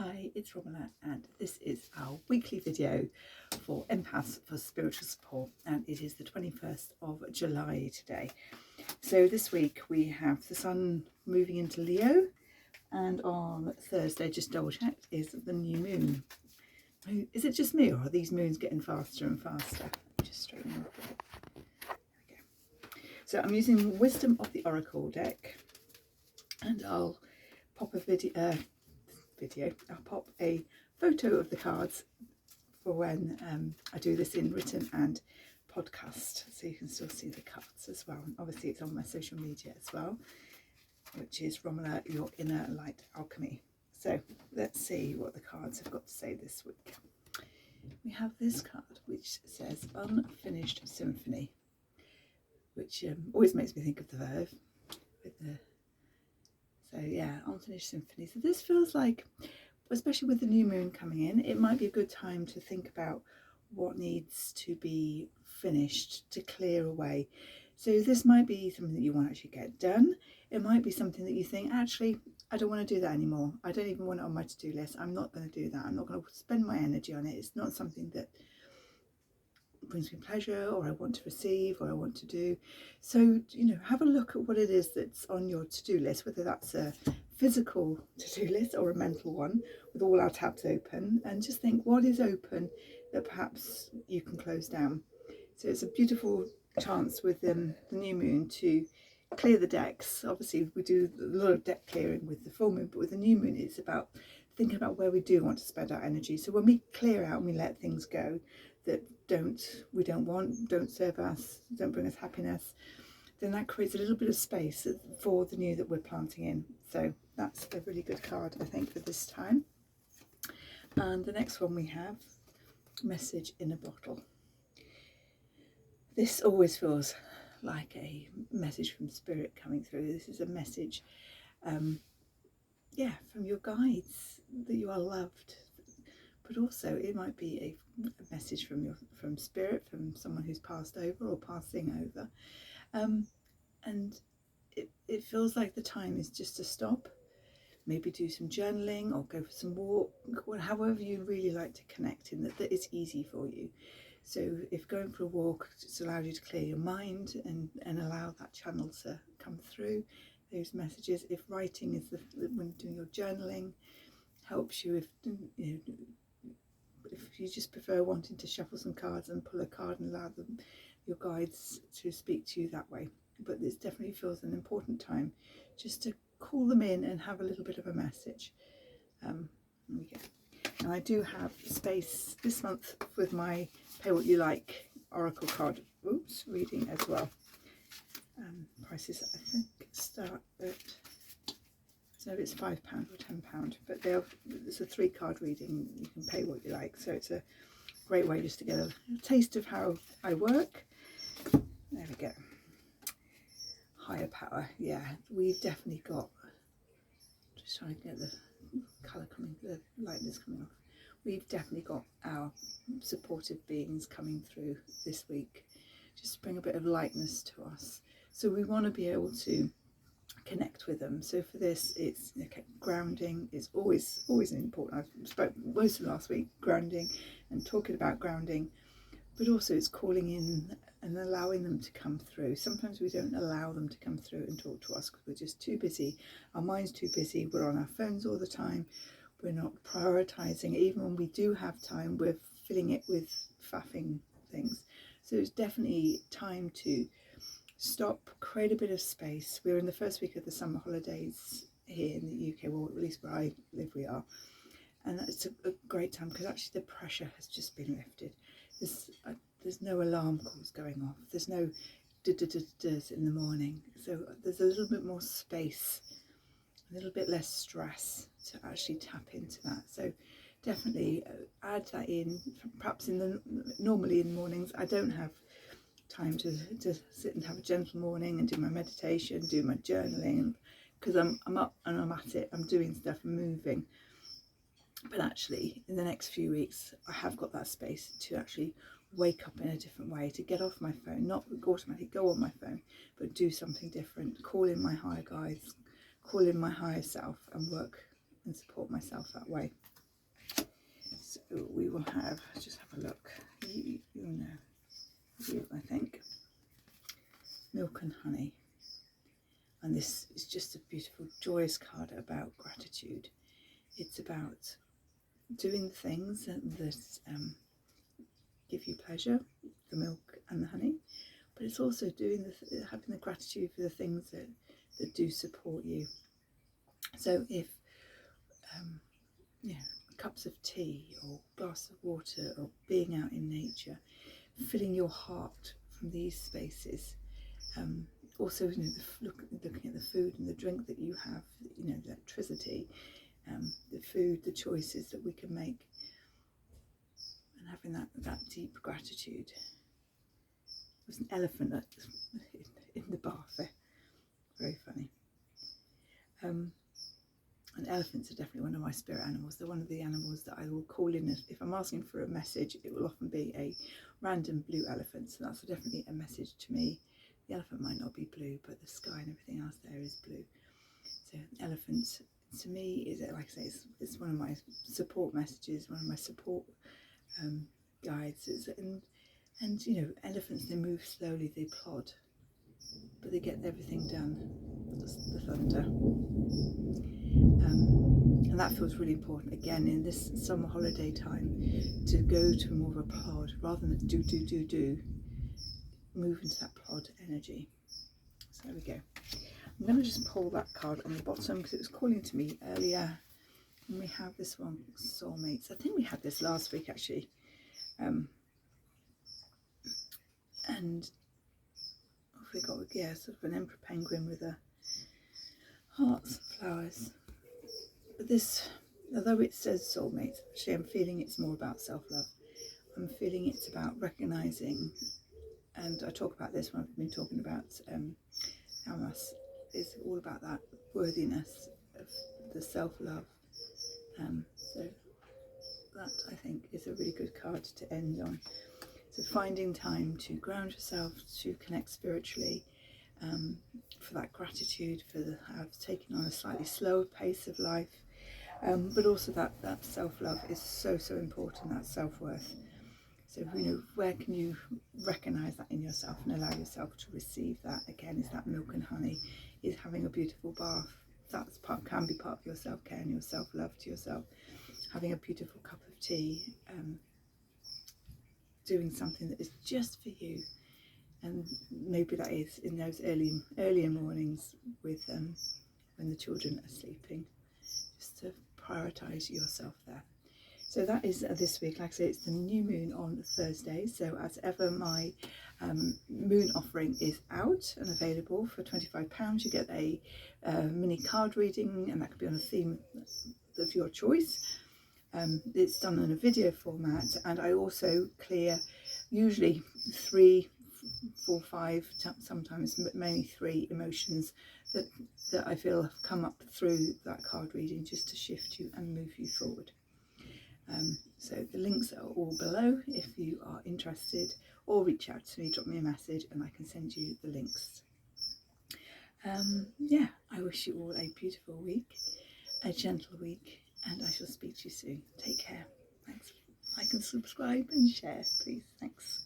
Hi, it's Romella and this is our weekly video for Empaths for spiritual support, and it is the 21st of July today. So this week we have the sun moving into Leo, and on Thursday, just double checked, is the new moon. Is it just me or are these moons getting faster and faster? Just straighten up a bit. There we go. So I'm using Wisdom of the Oracle deck, and I'll pop a I'll pop a photo of the cards for when I do this in written and podcast, so you can still see the cards as well. And obviously it's on my social media as well, which is Romella, Your Inner Light Alchemy. So let's see what the cards have got to say this week. We have this card which says Unfinished Symphony, which always makes me think of the verb with the Unfinished Symphony. So this feels like, especially with the new moon coming in, it might be a good time to think about what needs to be finished, to clear away. So this might be something that you want to actually get done. It might be something that you think, actually, I don't want to do that anymore. I don't even want it on my to-do list. I'm not going to do that. I'm not going to spend my energy on it. It's not something that brings me pleasure, or I want to receive, or I want to do. So, have a look at what it is that's on your to-do list, whether that's a physical to-do list or a mental one with all our tabs open, and just think what is open that perhaps you can close down. So it's a beautiful chance with the new moon to clear the decks. Obviously we do a lot of deck clearing with the full moon, but with the new moon it's about thinking about where we do want to spend our energy. So when we clear out and we let things go that we don't want, don't serve us, don't bring us happiness, then that creates a little bit of space for the new that we're planting in. So that's a really good card, I think, for this time. And the next one we have, Message in a Bottle. This always feels like a message from spirit coming through. This is a message, from your guides, that you are loved. But also it might be a message from spirit, from someone who's passed over or passing over. And it feels like the time is just to stop, maybe do some journaling or go for some walk, however you really like to connect in that is easy for you. So if going for a walk just allows you to clear your mind and allow that channel to come through those messages. If writing is when doing your journaling helps you, if you just prefer wanting to shuffle some cards and pull a card and allow your guides to speak to you that way. But this definitely feels an important time just to call them in and have a little bit of a message. There we go. And I do have space this month with my Pay What You Like Oracle card reading as well. Prices I think start at, I don't know if it's £5 or £10, but it's a 3-card reading. You can pay what you like, so it's a great way just to get a taste of how I work. There we go. Higher power. Yeah, we've definitely got, just trying to get the colour coming, the lightness coming off. We've definitely got our supportive beings coming through this week, just to bring a bit of lightness to us. So we want to be able to connect with them. So for this, it's grounding is always important. I spoke most of last week grounding and talking about grounding, but also it's calling in and allowing them to come through. Sometimes we don't allow them to come through and talk to us because we're just too busy. Our mind's too busy. We're on our phones all the time. We're not prioritizing. Even when we do have time, we're filling it with faffing things. So it's definitely time to stop, create a bit of space. We're in the first week of the summer holidays here in the UK, well, at least where I live we are. And it's a great time because actually the pressure has just been lifted. There's no alarm calls going off. There's no duh in the morning. So there's a little bit more space, a little bit less stress to actually tap into that. So definitely add that in. Perhaps normally in the mornings I don't have time to sit and have a gentle morning and do my meditation, do my journaling, because I'm up and I'm at it, I'm doing stuff, I'm moving. But actually in the next few weeks I have got that space to actually wake up in a different way, to get off my phone, not automatically go on my phone, but do something different, call in my higher guides, call in my higher self and work and support myself that way. So we will have, let's just have a look. You know, I think, milk and honey. And this is just a beautiful, joyous card about gratitude. It's about doing the things that give you pleasure, the milk and the honey, but it's also doing having the gratitude for the things that do support you. So if cups of tea or glass of water or being out in nature, filling your heart from these spaces. Also, looking at the food and the drink that you have, the electricity, the food, the choices that we can make, and having that deep gratitude. There's an elephant in the bath there. Very funny. And elephants are definitely one of my spirit animals. They're one of the animals that I will call in. If I'm asking for a message, it will often be a random blue elephant. So that's definitely a message to me. The elephant might not be blue, but the sky and everything else there is blue. So elephant to me is, like I say, it's one of my support messages, one of my support guides. And elephants, they move slowly, they plod, but they get everything done. That's the thunder. And that feels really important again in this summer holiday time, to go to more of a plod rather than do. Move into that plod energy. So there we go. I'm going to just pull that card on the bottom because it was calling to me earlier. And we have this one, soulmates. I think we had this last week actually. And we got, sort of an emperor penguin with a hearts and flowers. But this, although it says soulmates, actually I'm feeling it's more about self-love. I'm feeling it's about recognizing, and I talk about this when I've been talking about Almas, is all about that worthiness of the self-love. So that, I think, is a really good card to end on. So finding time to ground yourself, to connect spiritually, for that gratitude, for taking on a slightly slower pace of life, but also that self-love is so important, that self-worth. So where can you recognise that in yourself and allow yourself to receive that? Again, is that milk and honey, is having a beautiful bath. That's can be part of your self-care and your self-love to yourself. Having a beautiful cup of tea, doing something that is just for you, and maybe that is in those earlier mornings with when the children are sleeping, just to prioritise yourself there. So that is this week. Like I say, it's the new moon on Thursday. So as ever, my moon offering is out and available for £25. You get a mini card reading, and that could be on a theme of your choice. It's done in a video format, and I also clear usually 3, 4, 5, sometimes mainly 3 emotions that I feel have come up through that card reading, just to shift you and move you forward. So the links are all below if you are interested, or reach out to me, drop me a message, and I can send you the links. I wish you all a beautiful week, a gentle week, and I shall speak to you soon. Take care. Thanks. Like and subscribe and share, please. Thanks.